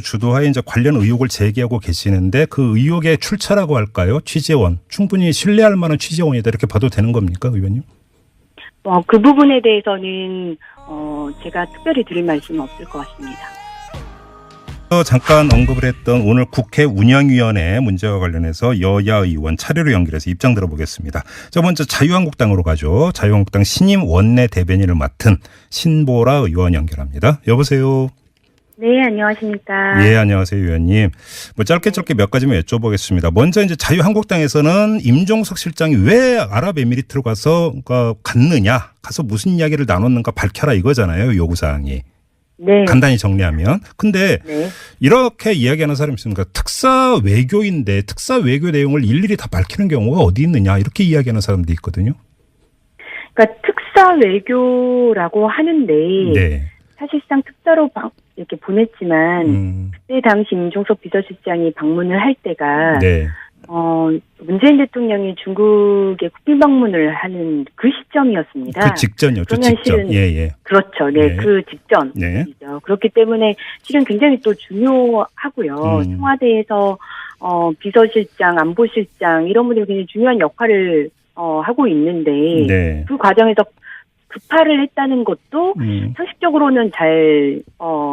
주도하에 이제 관련 의혹을 제기하고 계시는데 그 의혹의 출처라고 할까요? 취재원. 충분히 신뢰할 만한 취재원이다 이렇게 봐도 되는 겁니까, 의원님? 그 부분에 대해서는 제가 특별히 드릴 말씀은 없을 것 같습니다. 잠깐 언급을 했던 오늘 국회 운영위원회 문제와 관련해서 여야 의원 차례로 연결해서 입장 들어보겠습니다. 자, 먼저 자유한국당으로 가죠. 자유한국당 신임 원내 대변인을 맡은 신보라 의원 연결합니다. 여보세요. 네, 안녕하십니까. 예, 안녕하세요, 의원님. 짧게 몇 가지만 여쭤보겠습니다. 먼저 이제 자유한국당에서는 임종석 실장이 왜 아랍에미리트로 갔느냐, 가서 무슨 이야기를 나눴는가 밝혀라 이거잖아요, 요구사항이. 네. 간단히 정리하면. 근데 네. 이렇게 이야기하는 사람이 있습니까? 특사 외교인데 특사 외교 내용을 일일이 다 밝히는 경우가 어디 있느냐 이렇게 이야기하는 사람도 있거든요. 그러니까 특사 외교라고 하는데 네. 사실상 특사로 이렇게 보냈지만 그때 당시 임종석 비서실장이 방문을 할 때가 네. 문재인 대통령이 중국에 국빈 방문을 하는 그 시점이었습니다. 그 직전이었죠. 직전. 예. 그렇죠. 네, 그 직전이죠. 네. 그렇기 때문에 실은 굉장히 또 중요하고요. 청와대에서 비서실장, 안보실장 이런 분들이 굉장히 중요한 역할을 하고 있는데 네. 그 과정에서 급파를 했다는 것도 상식적으로는 잘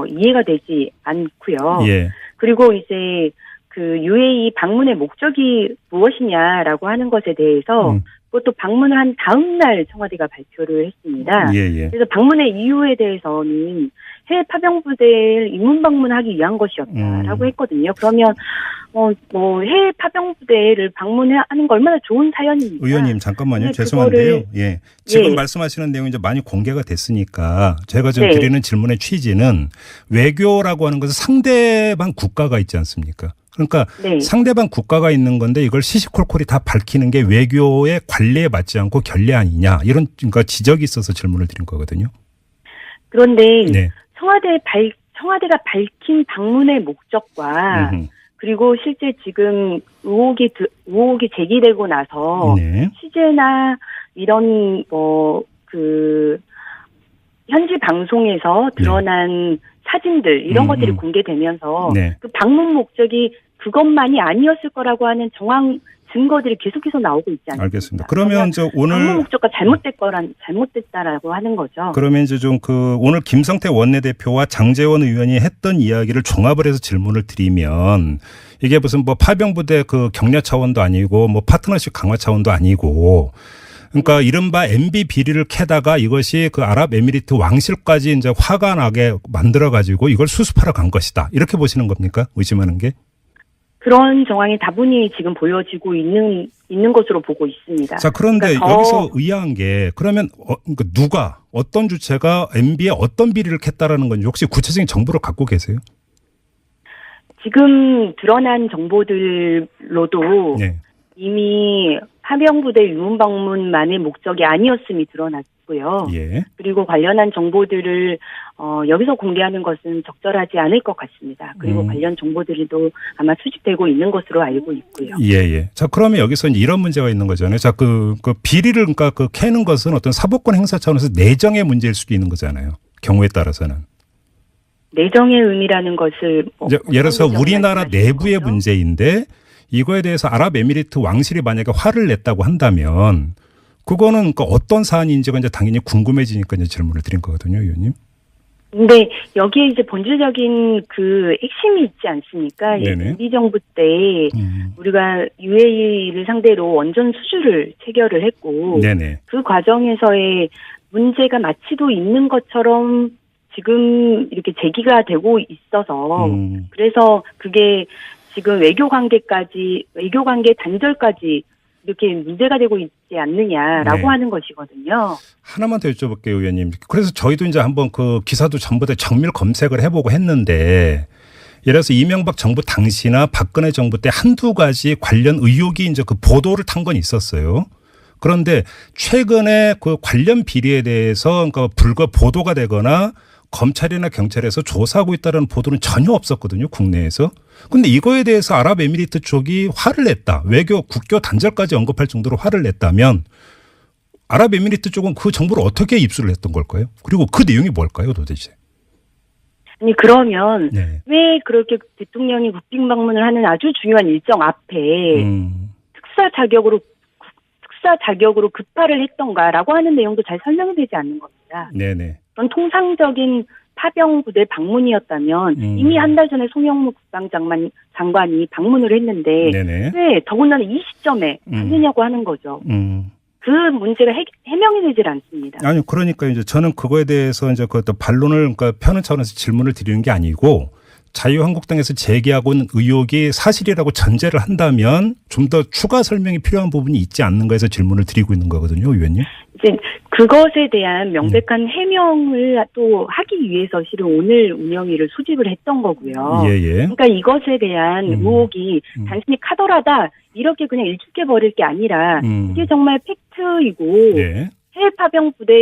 이해가 되지 않고요. 예. 그리고 이제 그 UAE 방문의 목적이 무엇이냐라고 하는 것에 대해서 그것도 방문을 한 다음 날 청와대가 발표를 했습니다. 예. 그래서 방문의 이유에 대해서는 해외 파병부대를 인문 방문하기 위한 것이었다라고 했거든요. 그러면 해외 파병부대를 방문하는 거 얼마나 좋은 사연입니까? 의원님 잠깐만요. 죄송한데요. 예. 지금 말씀하시는 내용이 이제 많이 공개가 됐으니까 제가 지금 드리는 질문의 취지는 외교라고 하는 것은 상대방 국가가 있지 않습니까? 그러니까 상대방 국가가 있는 건데 이걸 시시콜콜이 다 밝히는 게 외교의 관례에 맞지 않고 결례 아니냐 이런 그러니까 지적이 있어서 질문을 드린 거거든요. 그런데 청와대가 밝힌 방문의 목적과 그리고 실제 지금 의혹이 제기되고 나서 취재나 이런 현지 방송에서 드러난 사진들 이런 것들이 공개되면서 그 방문 목적이 그것만이 아니었을 거라고 하는 정황 증거들이 계속해서 나오고 있지 않습니까? 알겠습니다. 그러면 오늘 방문 목적과 잘못됐다라고 하는 거죠. 그러면 이제 좀 오늘 김성태 원내대표와 장제원 의원이 했던 이야기를 종합을 해서 질문을 드리면 이게 무슨 파병부대 격려 차원도 아니고 파트너십 강화 차원도 아니고 그러니까 이른바 MB 비리를 캐다가 이것이 그 아랍에미리트 왕실까지 이제 화가 나게 만들어 가지고 이걸 수습하러 간 것이다. 이렇게 보시는 겁니까? 의심하는 게? 그런 정황이 다분히 지금 보여지고 있는 것으로 보고 있습니다. 자, 그런데 여기서 의아한 게 그러면 그러니까 어떤 주체가 MB에 어떤 비리를 캤다라는 건지 혹시 구체적인 정보를 갖고 계세요? 지금 드러난 정보들로도 이미 파병부대 유문 방문만의 목적이 아니었음이 드러났고요. 그리고 관련한 정보들을 여기서 공개하는 것은 적절하지 않을 것 같습니다. 그리고 관련 정보들도 아마 수집되고 있는 것으로 알고 있고요. 예. 자, 그러면 여기서 이런 문제가 있는 거잖아요. 자, 그 비리를 그러니까 캐는 것은 어떤 사법권 행사 차원에서 내정의 문제일 수도 있는 거잖아요. 경우에 따라서는. 내정의 의미라는 것을 예를 들어서 우리나라 내부의 거죠? 문제인데 이거에 대해서 아랍에미리트 왕실이 만약에 화를 냈다고 한다면 그거는 어떤 사안인지가 이제 당연히 궁금해지니까 이제 질문을 드린 거거든요, 의원님. 근데 여기에 이제 본질적인 핵심이 있지 않습니까? MB 정부 때 우리가 UAE를 상대로 원전 수주를 체결을 했고 그 과정에서의 문제가 마치도 있는 것처럼 지금 이렇게 제기가 되고 있어서 그래서 그게 지금 외교 관계 단절까지 이렇게 문제가 되고 있지 않느냐라고 하는 것이거든요. 하나만 더 여쭤볼게요, 의원님. 그래서 저희도 이제 한번 그 기사도 전부 다 정밀 검색을 해보고 했는데 예를 들어서 이명박 정부 당시나 박근혜 정부 때 한두 가지 관련 의혹이 이제 보도를 탄 건 있었어요. 그런데 최근에 그 관련 비리에 대해서 그러니까 보도가 되거나 검찰이나 경찰에서 조사하고 있다는 보도는 전혀 없었거든요, 국내에서. 근데 이거에 대해서 아랍에미리트 쪽이 화를 냈다. 국교 단절까지 언급할 정도로 화를 냈다면 아랍에미리트 쪽은 그 정보를 어떻게 입수를 했던 걸까요? 그리고 그 내용이 뭘까요, 도대체? 아니 네. 왜 그렇게 대통령이 국빈 방문을 하는 아주 중요한 일정 앞에 특사 자격으로 급파를 했던가라고 하는 내용도 잘 설명이 되지 않는 겁니다. 네네. 그런 통상적인 파병 부대 방문이었다면 이미 한 달 전에 송영무 국방장관이 방문을 했는데 네네. 왜 더군다나 이 시점에 하느냐고 하는 거죠. 그 문제가 해명이 되질 않습니다. 아니 그러니까 이제 저는 그거에 대해서 이제 그 반론을 그러니까 펴는 차원에서 질문을 드리는 게 아니고 자유한국당에서 제기하고 있는 의혹이 사실이라고 전제를 한다면 좀 더 추가 설명이 필요한 부분이 있지 않는가 해서 질문을 드리고 있는 거거든요, 의원님. 이제 그것에 대한 명백한 해명을 또 하기 위해서 실은 오늘 운영위를 소집을 했던 거고요. 예. 그러니까 이것에 대한 의혹이 단순히 카더라다 이렇게 그냥 일축해 버릴 게 아니라 이게 정말 팩트이고 예. 해외 파병 부대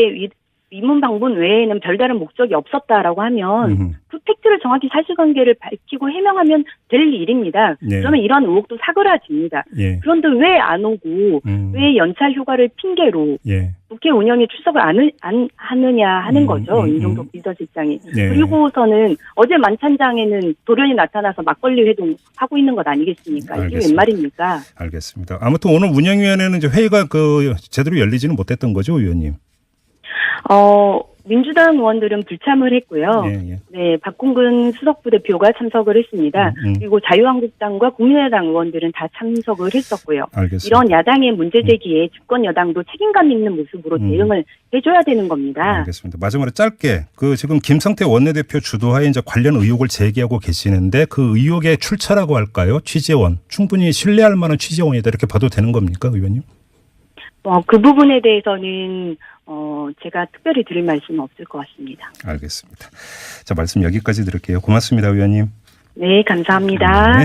위문 방문 외에는 별다른 목적이 없었다라고 하면 그 팩트를 정확히 사실관계를 밝히고 해명하면 될 일입니다. 네. 그러면 이런 의혹도 사그라집니다. 예. 그런데 왜 안 오고 왜 연차 휴가를 핑계로 예. 국회 운영에 출석을 안 하느냐 하는 거죠. 임종석 비서실장이. 네. 그리고서는 어제 만찬장에는 돌연히 나타나서 막걸리 회동하고 있는 것 아니겠습니까? 알겠습니다. 이게 웬 말입니까? 알겠습니다. 아무튼 오늘 운영위원회는 이제 회의가 제대로 열리지는 못했던 거죠, 의원님? 민주당 의원들은 불참을 했고요. 예. 네, 박홍근 수석부대표가 참석을 했습니다. 그리고 자유한국당과 국민의당 의원들은 다 참석을 했었고요. 알겠습니다. 이런 야당의 문제 제기에 집권 여당도 책임감 있는 모습으로 대응을 해줘야 되는 겁니다. 알겠습니다. 마지막으로 짧게 지금 김성태 원내대표 주도하에 이제 관련 의혹을 제기하고 계시는데 그 의혹의 출처라고 할까요? 취재원 충분히 신뢰할 만한 취재원이다 이렇게 봐도 되는 겁니까, 의원님? 그 부분에 대해서는 제가 특별히 드릴 말씀은 없을 것 같습니다. 알겠습니다. 자, 말씀 여기까지 드릴게요. 고맙습니다, 의원님. 네, 감사합니다. 네.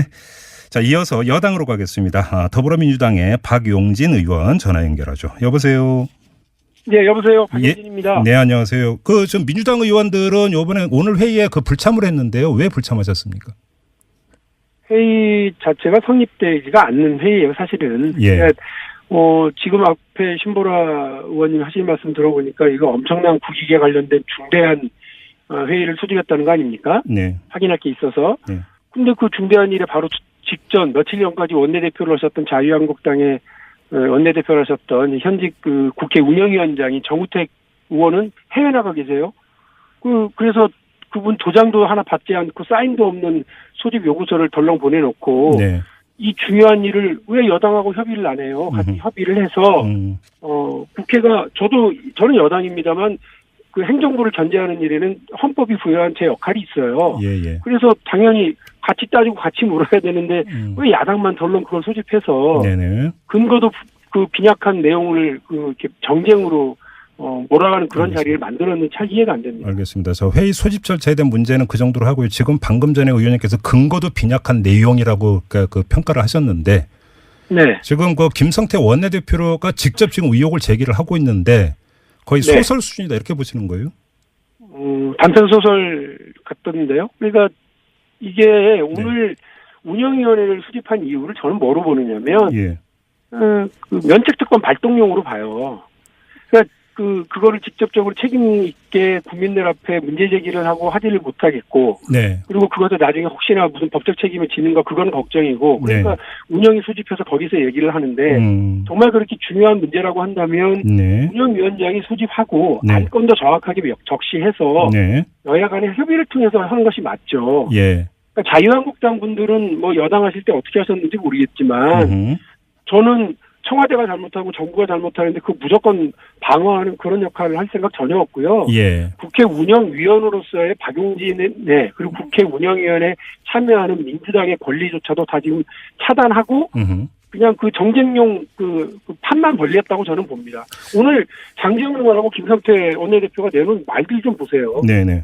자, 이어서 여당으로 가겠습니다. 더불어민주당의 박용진 의원 전화 연결하죠. 여보세요. 네, 여보세요. 박용진입니다. 네, 안녕하세요. 좀 민주당 의원들은 이번에 오늘 회의에 불참을 했는데요. 왜 불참하셨습니까? 회의 자체가 성립되지가 않는 회의예요, 사실은. 예. 지금 앞에 신보라 의원님 하신 말씀 들어보니까 이거 엄청난 국익에 관련된 중대한 회의를 소집했다는 거 아닙니까? 네. 확인할 게 있어서. 네. 근데 그 중대한 일에 바로 직전 며칠 전까지 원내대표를 하셨던 자유한국당의 원내대표를 하셨던 현직 그 국회 운영위원장이 정우택 의원은 해외 나가 계세요. 그래서 그분 도장도 하나 받지 않고 사인도 없는 소집 요구서를 덜렁 보내놓고 네. 이 중요한 일을 왜 여당하고 협의를 안 해요? 같이 협의를 해서 국회가 저는 여당입니다만 그 행정부를 견제하는 일에는 헌법이 부여한 제 역할이 있어요. 예. 그래서 당연히 같이 따지고 같이 물어야 되는데 왜 야당만 덜렁 그걸 소집해서 네네. 근거도 그 빈약한 내용을 이렇게 정쟁으로 몰아가는 그런 알겠습니다. 자리를 만들었는지 잘 이해가 안 됩니다. 알겠습니다. 저 회의 소집 절차에 대한 문제는 그 정도로 하고요. 지금 방금 전에 의원님께서 근거도 빈약한 내용이라고 그 평가를 하셨는데 네. 지금 김성태 원내대표가 직접 지금 의혹을 제기를 하고 있는데 거의 네. 소설 수준이다 이렇게 보시는 거예요? 단편 소설 같던데요. 그러니까 이게 오늘 운영위원회를 수립한 이유를 저는 뭐로 보느냐면 예. 그 면책특권 발동용으로 봐요. 그러니까 그거를 직접적으로 책임 있게 국민들 앞에 문제 제기를 하고 하지를 못하겠고, 네. 그리고 그것도 나중에 혹시나 무슨 법적 책임을 지는가 그건 걱정이고, 그러니까 운영이 수집해서 거기서 얘기를 하는데 정말 그렇게 중요한 문제라고 한다면 운영위원장이 소집하고 안건도 정확하게 적시해서 여야 간의 협의를 통해서 하는 것이 맞죠. 예. 그러니까 자유한국당 분들은 뭐 여당 하실 때 어떻게 하셨는지 모르겠지만 저는 청와대가 잘못하고 정부가 잘못하는데 그 무조건 방어하는 그런 역할을 할 생각 전혀 없고요. 예. 국회 운영위원으로서의 박용진의 그리고 국회 운영위원회에 참여하는 민주당의 권리조차도 다 지금 차단하고 그냥 그 정쟁용 그 판만 벌렸다고 저는 봅니다. 오늘 장재원 의원하고 김성태 원내대표가 내놓은 말들 좀 보세요. 네네.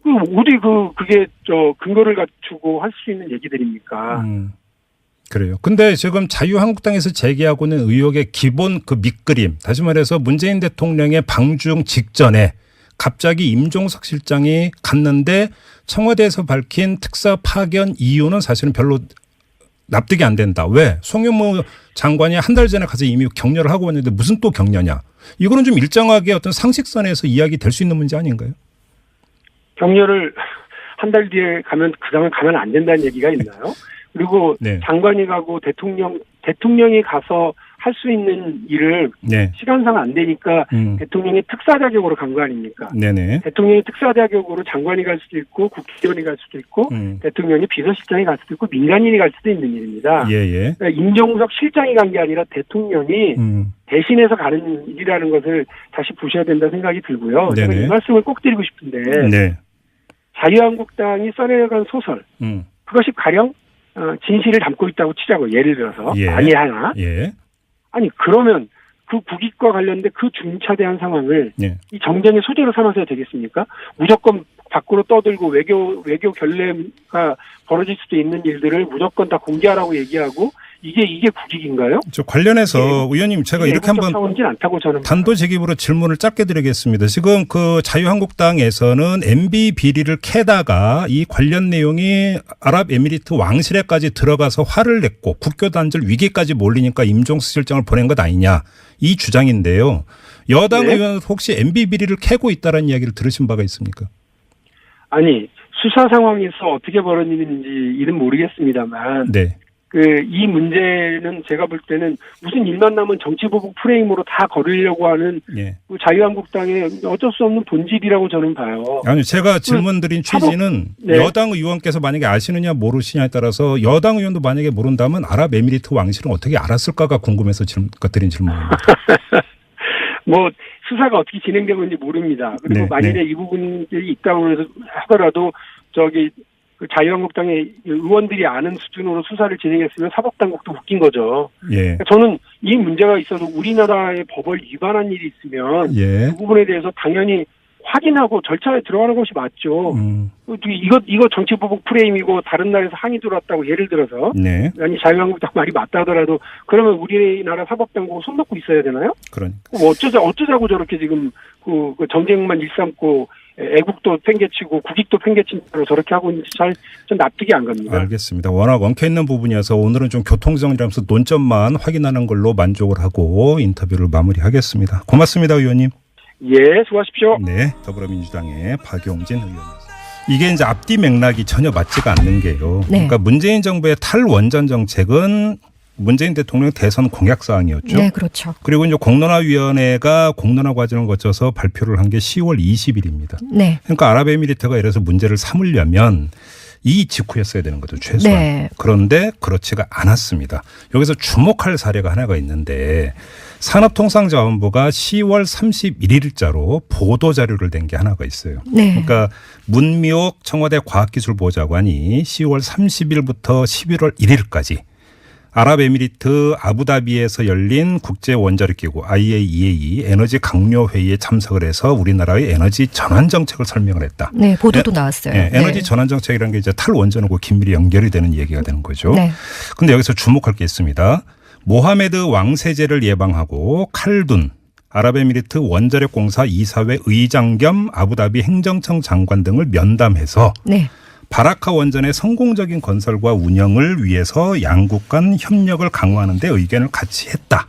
어디 그게 근거를 갖추고 할 수 있는 얘기들입니까? 그래요. 근데 지금 자유한국당에서 제기하고 있는 의혹의 기본 밑그림, 다시 말해서 문재인 대통령의 방중 직전에 갑자기 임종석 실장이 갔는데 청와대에서 밝힌 특사 파견 이유는 사실은 별로 납득이 안 된다. 왜? 송영무 장관이 한 달 전에 가서 이미 격려를 하고 왔는데 무슨 또 격려냐. 이거는 좀 일정하게 어떤 상식선에서 이야기 될 수 있는 문제 아닌가요? 격려를 한 달 뒤에 가면 그 다음에 가면 안 된다는 얘기가 있나요? 그리고 네. 장관이 가고 대통령이 가서 할 수 있는 일을 네. 시간상 안 되니까 대통령이 특사 자격으로 간 거 아닙니까? 네네. 대통령이 특사 자격으로 장관이 갈 수도 있고 국회의원이 갈 수도 있고 대통령이 비서실장이 갈 수도 있고 민간인이 갈 수도 있는 일입니다. 예예. 그러니까 임종석 실장이 간 게 아니라 대통령이 대신해서 가는 일이라는 것을 다시 보셔야 된다 생각이 들고요. 제가 이 말씀을 꼭 드리고 싶은데 네. 자유한국당이 써내려간 소설 그것이 가령 진실을 담고 있다고 치자고 예를 들어서 예. 아니 하나 예. 아니 그러면 그 국익과 관련된 그 중차대한 상황을 예. 이 정쟁의 소재로 삼아서야 되겠습니까? 무조건 밖으로 떠들고 외교 결례가 벌어질 수도 있는 일들을 무조건 다 공개하라고 얘기하고 이게 국익인가요? 저 관련해서 의원님 제가 이렇게 한번 않다고 저는 단도직입으로 질문을 짧게 드리겠습니다. 지금 그 자유한국당에서는 MB 비리를 캐다가 이 관련 내용이 아랍에미리트 왕실에까지 들어가서 화를 냈고 국교 단절 위기까지 몰리니까 임종석 실장을 보낸 것 아니냐 이 주장인데요. 여당 네? 의원 혹시 MB 비리를 캐고 있다는 이야기를 들으신 바가 있습니까? 아니 수사 상황에서 어떻게 벌어지는지 이는 모르겠습니다만 네. 이 문제는 제가 볼 때는 무슨 일만 나면 정치보복 프레임으로 다 거르려고 하는 예. 그 자유한국당의 어쩔 수 없는 본질이라고 저는 봐요. 아니 제가 질문 드린 취지는 네. 여당 의원께서 만약에 아시느냐 모르시냐에 따라서 여당 의원도 만약에 모른다면 아랍에미리트 왕실은 어떻게 알았을까가 궁금해서 드린 질문입니다. 뭐 수사가 어떻게 진행되고 있는지 모릅니다. 그리고 네, 만일에 네. 이 부분들이 있다고 해서 하더라도 그 자유한국당의 의원들이 아는 수준으로 수사를 진행했으면 사법당국도 웃긴 거죠. 예. 저는 이 문제가 있어도 우리나라의 법을 위반한 일이 있으면 예. 그 부분에 대해서 당연히 확인하고 절차에 들어가는 것이 맞죠. 이거 정치보복 프레임이고 다른 나라에서 항의 들어왔다고 예를 들어서 네. 아니 자유한국당 말이 맞다 하더라도 그러면 우리나라 사법당국 손 놓고 있어야 되나요? 그러니까. 뭐 어쩌자고 저렇게 지금 그 정쟁만 일삼고 애국도 팽개치고 국익도 팽개친 대로 저렇게 하고 있는지 좀 납득이 안 갑니다. 알겠습니다. 워낙 엉켜있는 부분이어서 오늘은 좀 교통정리하면서 논점만 확인하는 걸로 만족을 하고 인터뷰를 마무리하겠습니다. 고맙습니다, 의원님. 예, 수고하십시오. 네, 더불어민주당의 박용진 의원입니다. 이게 이제 앞뒤 맥락이 전혀 맞지가 않는 게요. 네. 그러니까 문재인 정부의 탈원전 정책은 문재인 대통령 대선 공약 사항이었죠. 네, 그렇죠. 그리고 이제 공론화위원회가 공론화 과정을 거쳐서 발표를 한 게 10월 20일입니다. 네. 그러니까 아랍에미리트가 이래서 문제를 삼으려면 이 직후였어야 되는 거죠, 최소한. 네. 그런데 그렇지가 않았습니다. 여기서 주목할 사례가 하나가 있는데 산업통상자원부가 10월 31일자로 보도자료를 낸 게 하나가 있어요. 네. 그러니까 문미옥 청와대 과학기술보좌관이 10월 30일부터 11월 1일까지 아랍에미리트 아부다비에서 열린 국제원자력기구 IAEA 에너지 강요회의에 참석을 해서 우리나라의 에너지 전환 정책을 설명을 했다. 네, 보도도 나왔어요. 네, 에너지 네. 전환 정책이라는 게 이제 탈원전하고 긴밀히 연결이 되는 얘기가 되는 거죠. 네. 그런데 여기서 주목할 게 있습니다. 모하메드 왕세제를 예방하고 칼둔 아랍에미리트 원자력공사 이사회 의장 겸 아부다비 행정청 장관 등을 면담해서 네. 바라카 원전의 성공적인 건설과 운영을 위해서 양국 간 협력을 강화하는 데 의견을 같이 했다.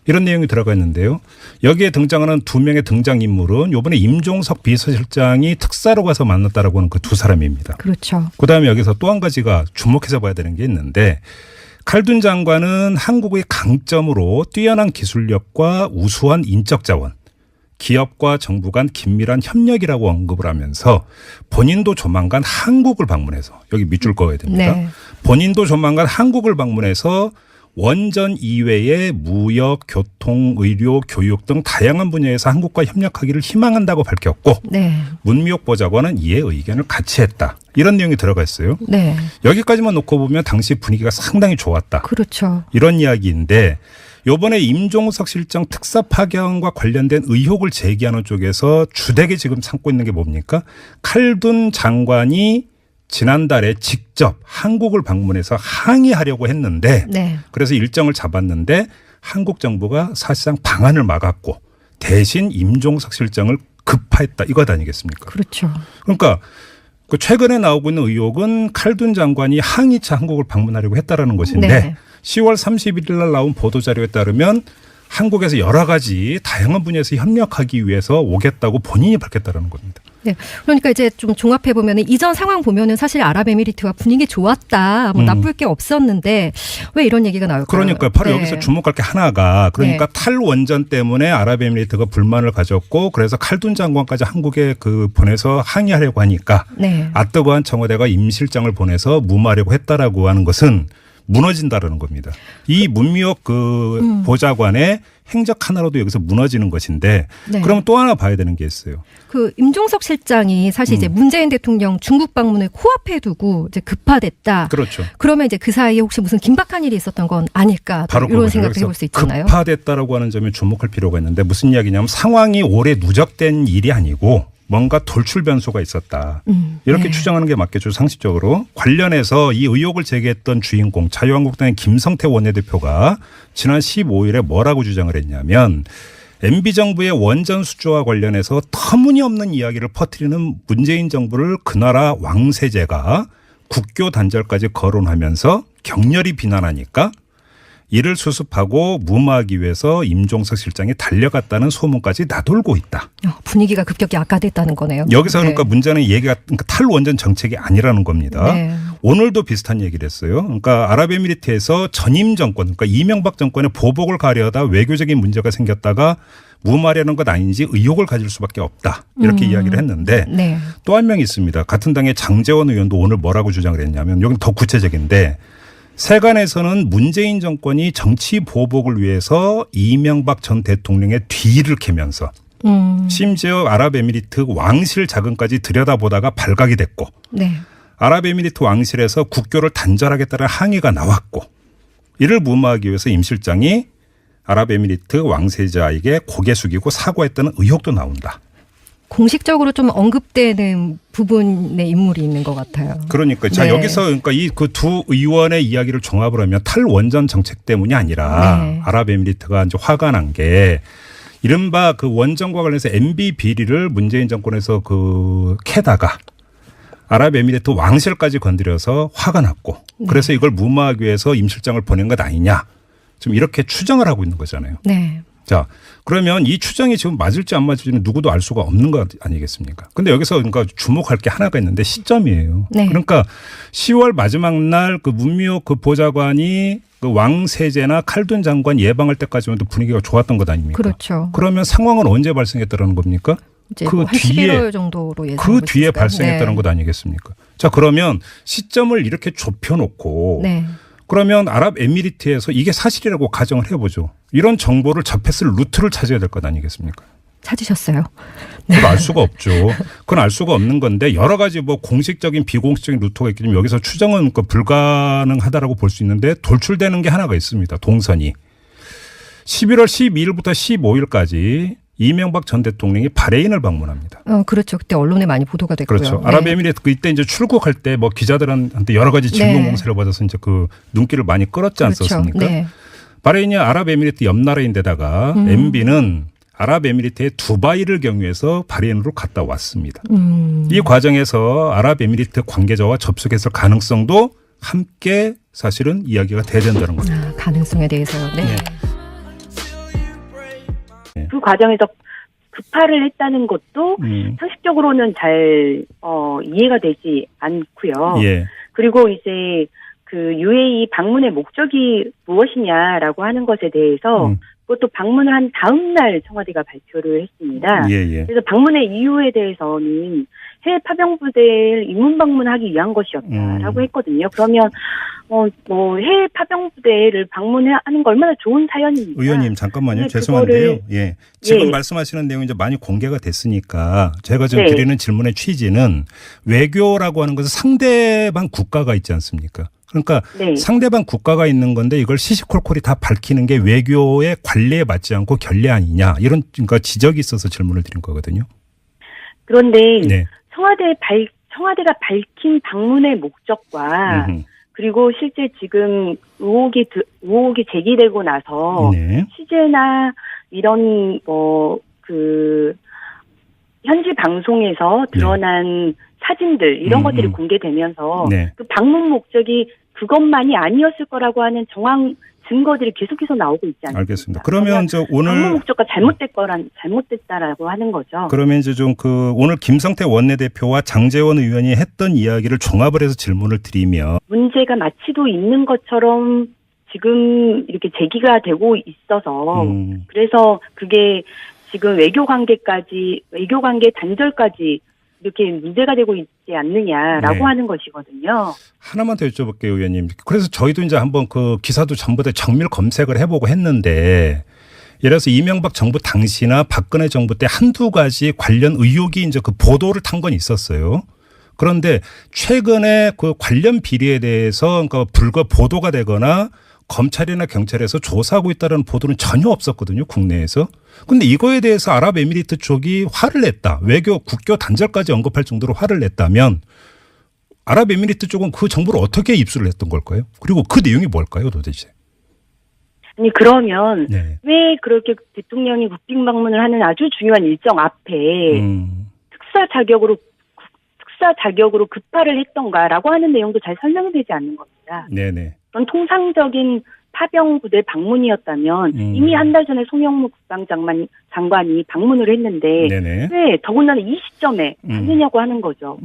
이런 내용이 들어가 있는데요. 여기에 등장하는 두 명의 등장인물은 이번에 임종석 비서실장이 특사로 가서 만났다라고 하는 그 두 사람입니다. 그렇죠. 그다음에 여기서 또 한 가지가 주목해서 봐야 되는 게 있는데 칼둔 장관은 한국의 강점으로 뛰어난 기술력과 우수한 인적 자원, 기업과 정부 간 긴밀한 협력이라고 언급을 하면서 본인도 조만간 한국을 방문해서 여기 밑줄 그어야 됩니다. 네. 본인도 조만간 한국을 방문해서 원전 이외의 무역, 교통, 의료, 교육 등 다양한 분야에서 한국과 협력하기를 희망한다고 밝혔고 네. 문미옥 보좌관은 이에 의견을 같이 했다. 이런 내용이 들어가 있어요. 네. 여기까지만 놓고 보면 당시 분위기가 상당히 좋았다. 그렇죠. 이런 이야기인데 이번에 임종석 실장 특사 파견과 관련된 의혹을 제기하는 쪽에서 주되게 지금 삼고 있는 게 뭡니까? 칼둔 장관이 지난달에 직접 한국을 방문해서 항의하려고 했는데 네. 그래서 일정을 잡았는데 한국 정부가 사실상 방안을 막았고 대신 임종석 실장을 급파했다. 이것 아니겠습니까? 그렇죠. 그러니까 그 최근에 나오고 있는 의혹은 칼둔 장관이 항의차 한국을 방문하려고 했다라는 것인데 네. 10월 31일 날 나온 보도자료에 따르면 한국에서 여러 가지 다양한 분야에서 협력하기 위해서 오겠다고 본인이 밝혔다라는 겁니다. 네. 그러니까 이제 좀 종합해 보면은 이전 상황 보면은 사실 아랍에미리트가 분위기 좋았다. 뭐 나쁠 게 없었는데 왜 이런 얘기가 나올까요? 그러니까 바로 여기서 주목할 게 하나가 그러니까 탈원전 때문에 아랍에미리트가 불만을 가졌고 그래서 칼둔 장관까지 한국에 보내서 항의하려고 하니까 아뜨거한 청와대가 임 실장을 보내서 무마하려고 했다라고 하는 것은 무너진다라는 겁니다. 이 문미옥 보좌관의 행적 하나로도 여기서 무너지는 것인데 그러면 또 하나 봐야 되는 게 있어요. 임종석 실장이 사실 이제 문재인 대통령 중국 방문을 코앞에 두고 이제 급파됐다. 그렇죠. 그러면 이제 그 사이에 혹시 무슨 긴박한 일이 있었던 건 아닐까? 바로 이런 생각도 해볼 수 있잖아요. 급파됐다라고 하는 점에 주목할 필요가 있는데 무슨 이야기냐면 상황이 오래 누적된 일이 아니고 뭔가 돌출 변수가 있었다. 이렇게 추정하는 게 맞겠죠. 상식적으로. 관련해서 이 의혹을 제기했던 주인공 자유한국당의 김성태 원내대표가 지난 15일에 뭐라고 주장을 했냐면 MB정부의 원전 수주와 관련해서 터무니없는 이야기를 퍼뜨리는 문재인 정부를 그 나라 왕세제가 국교 단절까지 거론하면서 격렬히 비난하니까 이를 수습하고 무마하기 위해서 임종석 실장이 달려갔다는 소문까지 나돌고 있다. 분위기가 급격히 악화됐다는 거네요. 여기서 그러니까 문제는 얘기가 그러니까 탈원전 정책이 아니라는 겁니다. 오늘도 비슷한 얘기를 했어요. 그러니까 아랍에미리트에서 전임 정권, 그러니까 이명박 정권의 보복을 가려다 외교적인 문제가 생겼다가 무마하려는 것 아닌지 의혹을 가질 수밖에 없다. 이렇게 이야기를 했는데 또 한 명 있습니다. 같은 당의 장제원 의원도 오늘 뭐라고 주장을 했냐면 여기는 더 구체적인데 세간에서는 문재인 정권이 정치 보복을 위해서 이명박 전 대통령의 뒤를 캐면서 심지어 아랍에미리트 왕실 자금까지 들여다보다가 발각이 됐고 아랍에미리트 왕실에서 국교를 단절하겠다는 항의가 나왔고 이를 무마하기 위해서 임 실장이 아랍에미리트 왕세자에게 고개 숙이고 사과했다는 의혹도 나온다. 공식적으로 좀 언급되는 부분의 인물이 있는 것 같아요. 그러니까 자 여기서 그러니까 이 그 두 의원의 이야기를 종합을 하면 탈원전 정책 때문이 아니라 아랍에미리트가 이제 화가 난 게 이른바 그 원전과 관련해서 MB 비리를 문재인 정권에서 캐다가 아랍에미리트 왕실까지 건드려서 화가 났고 그래서 이걸 무마하기 위해서 임 실장을 보낸 것 아니냐. 지금 이렇게 추정을 하고 있는 거잖아요. 자, 그러면 이 추정이 지금 맞을지 안 맞을지는 누구도 알 수가 없는 것 아니겠습니까? 근데 여기서 그러니까 주목할 게 하나가 있는데 시점이에요. 그러니까 10월 마지막 날 문미옥 보좌관이 왕세제나 칼둔 장관 예방할 때까지만 해도 분위기가 좋았던 것 아닙니까? 그렇죠. 그러면 상황은 언제 발생했다는 겁니까? 그 뒤에 11월 정도로 그 뒤에 발생했다는 것 아니겠습니까? 자, 그러면 시점을 이렇게 좁혀놓고 그러면 아랍에미리트에서 이게 사실이라고 가정을 해보죠. 이런 정보를 접했을 루트를 찾아야 될 것 아니겠습니까? 찾으셨어요? 그걸 알 수가 없죠. 그건 알 수가 없는 건데 여러 가지 공식적인 비공식적인 루트가 있기 때문에 여기서 추정은 불가능하다라고 볼 수 있는데 돌출되는 게 하나가 있습니다. 동선이. 11월 12일부터 15일까지 이명박 전 대통령이 바레인을 방문합니다. 그렇죠. 그때 언론에 많이 보도가 됐고요. 그렇죠. 아랍에미리트 이때 이제 출국할 때 기자들한테 여러 가지 질문 공세를 받아서 이제 눈길을 많이 끌었지 않았습니까? 바레인이 아랍에미리트 옆 나라인데다가 MB는 아랍에미리트의 두바이를 경유해서 바레인으로 갔다 왔습니다. 이 과정에서 아랍에미리트 관계자와 접촉했을 가능성도 함께 사실은 이야기가 돼야 된다는 겁니다. 가능성에 대해서요. 그 과정에서 급파를 했다는 것도 상식적으로는 잘 이해가 되지 않고요. 그리고 이제 UAE 방문의 목적이 무엇이냐라고 하는 것에 대해서 그것도 방문을 한 다음 날 청와대가 발표를 했습니다. 그래서 방문의 이유에 대해서는 해외 파병부대를 인문 방문하기 위한 것이었다라고 했거든요. 그러면 해외 파병부대를 방문하는 거 얼마나 좋은 사연입니까? 의원님 잠깐만요. 죄송한데요. 지금 말씀하시는 내용이 이제 많이 공개가 됐으니까 제가 지금 드리는 질문의 취지는 외교라고 하는 것은 상대방 국가가 있지 않습니까? 그러니까 상대방 국가가 있는 건데 이걸 시시콜콜이 다 밝히는 게 외교의 관례에 맞지 않고 결례 아니냐 이런 그러니까 지적이 있어서 질문을 드린 거거든요. 그런데 청와대가 밝힌 방문의 목적과 그리고 실제 지금 의혹이 제기되고 나서 취재나 이런 현지 방송에서 드러난 사진들 이런 것들이 공개되면서 그 방문 목적이 그것만이 아니었을 거라고 하는 정황 증거들이 계속해서 나오고 있지 않습니까? 알겠습니다. 그러면 이제 오늘 방문 목적과 잘못됐다라고 하는 거죠. 그러면 이제 좀 오늘 김성태 원내대표와 장제원 의원이 했던 이야기를 종합을 해서 질문을 드리면 문제가 마치도 있는 것처럼 지금 이렇게 제기가 되고 있어서 그래서 그게 지금 외교 관계 단절까지 이렇게 문제가 되고 있지 않느냐라고 네. 하는 것이거든요. 하나만 더 여쭤볼게요, 의원님. 그래서 저희도 이제 한번 그 기사도 전부 다 정밀 검색을 해보고 했는데 예를 들어서 이명박 정부 당시나 박근혜 정부 때 한두 가지 관련 의혹이 이제 그 보도를 탄 건 있었어요. 그런데 최근에 그 관련 비리에 대해서 그러니까 불과 보도가 되거나 검찰이나 경찰에서 조사하고 있다는 보도는 전혀 없었거든요, 국내에서. 근데 이거에 대해서 아랍에미리트 쪽이 화를 냈다. 국교 단절까지 언급할 정도로 화를 냈다면 아랍에미리트 쪽은 그 정보를 어떻게 입수를 했던 걸까요? 그리고 그 내용이 뭘까요, 도대체? 아니 그러면 네. 왜 그렇게 대통령이 국빈 방문을 하는 아주 중요한 일정 앞에 특사 자격으로 급파를 했던가라고 하는 내용도 잘 설명이 되지 않는 겁니다. 네네. 그런 통상적인 파병 부대 방문이었다면 이미 한 달 전에 송영무 국방장관이 방문을 했는데 네네. 왜 더군다나 이 시점에 하느냐고 하는 거죠.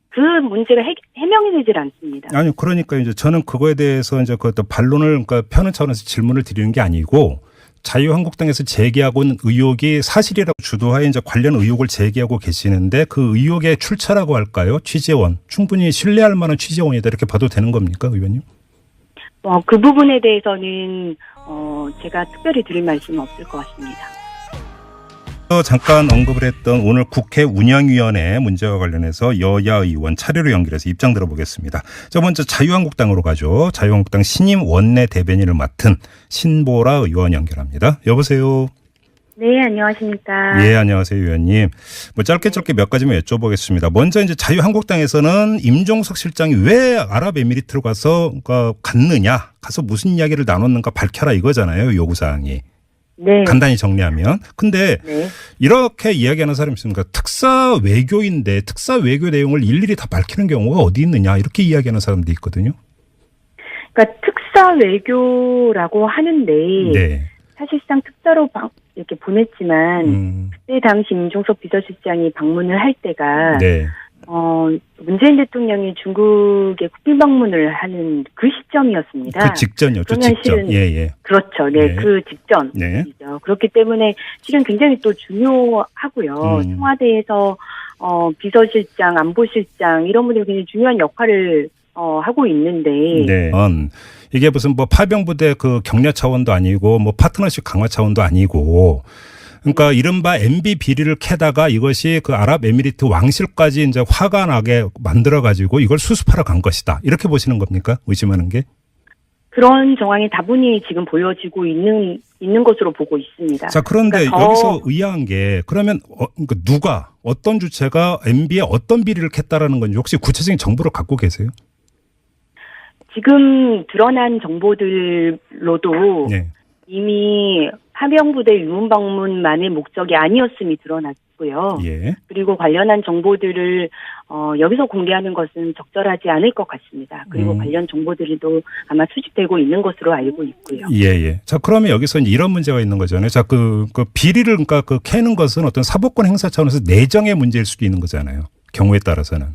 그 문제가 해명이 되질 않습니다. 아니 그러니까 이제 저는 그거에 대해서 이제 그 반론을 그러니까 펴는 차원에서 질문을 드리는 게 아니고 자유한국당에서 제기하고 있는 의혹이 사실이라고 주도하에 이제 관련 의혹을 제기하고 계시는데 그 의혹의 출처라고 할까요? 취재원 충분히 신뢰할 만한 취재원이다 이렇게 봐도 되는 겁니까, 의원님? 그 부분에 대해서는 제가 특별히 드릴 말씀은 없을 것 같습니다. 잠깐 언급을 했던 오늘 국회 운영위원회 문제와 관련해서 여야 의원 차례로 연결해서 입장 들어보겠습니다. 자, 먼저 자유한국당으로 가죠. 자유한국당 신임 원내 대변인을 맡은 신보라 의원 연결합니다. 여보세요. 네, 안녕하십니까. 예, 안녕하세요, 의원님. 짧게 몇 가지만 여쭤보겠습니다. 먼저 이제 자유한국당에서는 임종석 실장이 왜 아랍에미리트로 가서 가서 무슨 이야기를 나눴는가 밝혀라 이거잖아요, 요구사항이. 네. 간단히 정리하면. 근데 네. 이렇게 이야기하는 사람이 있습니까? 특사 외교인데 특사 외교 내용을 일일이 다 밝히는 경우가 어디 있느냐 이렇게 이야기하는 사람도 있거든요. 그러니까 특사 외교라고 하는데 네. 사실상 특사로 이렇게 보냈지만 그때 당시 임종석 비서실장이 방문을 할 때가 네. 문재인 대통령이 중국에 국빈 방문을 하는 그 시점이었습니다. 그 직전이었죠. 직전. 예. 그렇죠. 네, 네. 그 직전이죠. 네. 그렇기 때문에 실은 굉장히 또 중요하고요. 청와대에서 비서실장, 안보실장 이런 분들이 굉장히 중요한 역할을 하고 있는데. 네. 이게 무슨 파병부대 그 격려 차원도 아니고 파트너십 강화 차원도 아니고. 그러니까 이른바 MB 비리를 캐다가 이것이 그 아랍에미리트 왕실까지 이제 화가 나게 만들어가지고 이걸 수습하러 간 것이다. 이렇게 보시는 겁니까? 의심하는 게? 그런 정황이 다분히 지금 보여지고 있는 것으로 보고 있습니다. 자, 그런데 여기서 의아한 게 그러면 그러니까 어떤 주체가 MB에 어떤 비리를 캤다라는 건지 혹시 구체적인 정보를 갖고 계세요? 지금 드러난 정보들로도 네. 이미 파병부대 유문 방문만의 목적이 아니었음이 드러났고요. 예. 그리고 관련한 정보들을 여기서 공개하는 것은 적절하지 않을 것 같습니다. 그리고 관련 정보들도 아마 수집되고 있는 것으로 알고 있고요. 예. 자, 그러면 여기서 이제 이런 문제가 있는 거잖아요. 자, 그 비리를 그러니까 캐는 것은 어떤 사법권 행사 차원에서 내정의 문제일 수도 있는 거잖아요. 경우에 따라서는.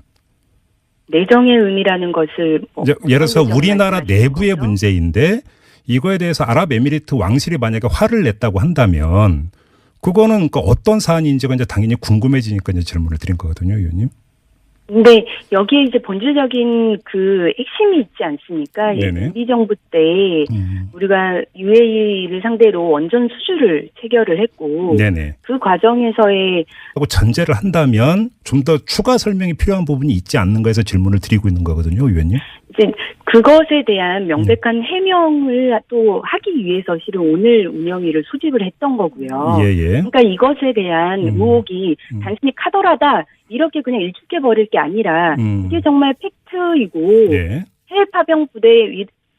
내정의 의미라는 것을 예를 들어서 우리나라 내부의 문제인데 이거에 대해서 아랍에미리트 왕실이 만약에 화를 냈다고 한다면 그거는 어떤 사안인지가 이제 당연히 궁금해지니까 이제 질문을 드린 거거든요, 의원님. 근데 여기에 이제 본질적인 그 핵심이 있지 않습니까? MB 정부 때 우리가 UAE를 상대로 원전 수주를 체결을 했고 네네. 그 과정에서의 하고 전제를 한다면 좀 더 추가 설명이 필요한 부분이 있지 않는가 해서 질문을 드리고 있는 거거든요, 의원님. 이제 그것에 대한 명백한 해명을 또 하기 위해서 실은 오늘 운영위를 수집을 했던 거고요. 예. 그러니까 이것에 대한 의혹이 단순히 카더라다 이렇게 그냥 일축해 버릴 게 아니라 이게 정말 팩트이고 네. 해외 파병 부대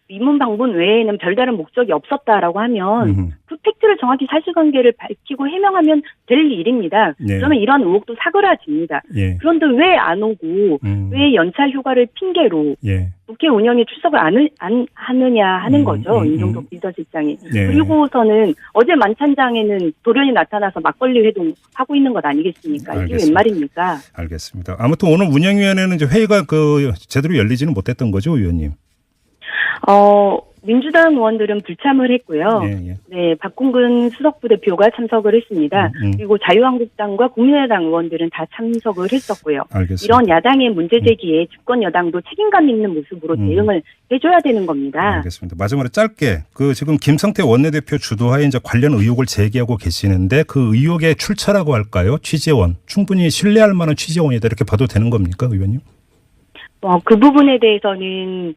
위문 방문 외에는 별다른 목적이 없었다라고 하면 그 팩트를 정확히 사실관계를 밝히고 해명하면 될 일입니다. 예. 그러면 이런 의혹도 사그라집니다. 예. 그런데 왜 안 오고 왜 연차 휴가를 핑계로 예. 국회 운영에 출석을 안 하느냐 하는 거죠. 이종석 비서실장이. 예. 그리고서는 어제 만찬장에는 돌연히 나타나서 막걸리 회동 하고 있는 것 아니겠습니까? 이게 알겠습니다. 웬 말입니까? 알겠습니다. 아무튼 오늘 운영위원회는 이제 회의가 제대로 열리지는 못했던 거죠, 의원님? 민주당 의원들은 불참을 했고요. 예. 네, 박홍근 수석부대표가 참석을 했습니다. 그리고 자유한국당과 국민의당 의원들은 다 참석을 했었고요. 알겠습니다. 이런 야당의 문제 제기에 집권 여당도 책임감 있는 모습으로 대응을 해줘야 되는 겁니다. 알겠습니다. 마지막으로 짧게 지금 김성태 원내대표 주도하에 이제 관련 의혹을 제기하고 계시는데 그 의혹의 출처라고 할까요? 취재원 충분히 신뢰할 만한 취재원이다 이렇게 봐도 되는 겁니까, 의원님? 그 부분에 대해서는